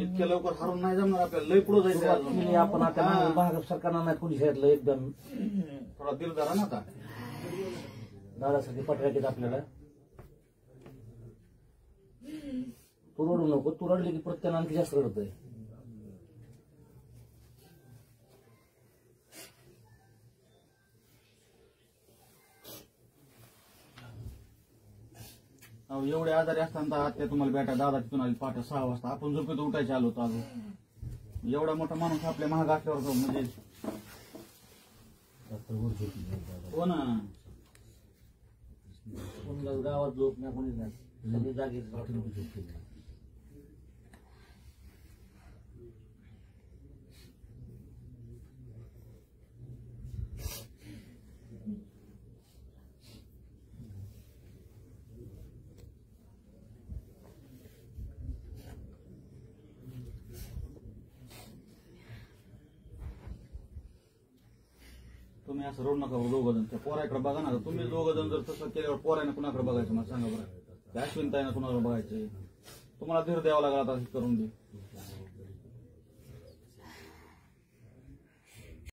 इतक्या लवकर हरून नाही जमणार आपल्याला, लय पुढे जायचं अजून. आपण आता भाग सरकारनं नाही पोलीस यातलं एकदम थोडा दिल धरा ना आता दादासाठी पटकायचे आपल्याला. तू रडू नको, तू रडली की प्रत्येक आणखी जास्त रडतंय. एवढे आजारी असताना आत्या तुम्हाला भेटा, दादा तिथून आली पहाटे 6 वाजता. आपण झोपेत उठायचे आलो होतो अजून. एवढा मोठा माणूस आपल्या महाग असल्यावर म्हणजे हो ना. गावात झोप नाही, कोणीच नाही, जागी झोप. तुम्ही असं रडू नका दोघं जण. त्या पोराकडे बघा ना, तुम्ही दोघं जण जर तसं केल्यावर पोराने कुणाकडे बघायचं मला सांगा बरं. त्या अश्विनताईनं कुणाकडे बघायचे. तुम्हाला धीर द्यावा लागला आता करून दे.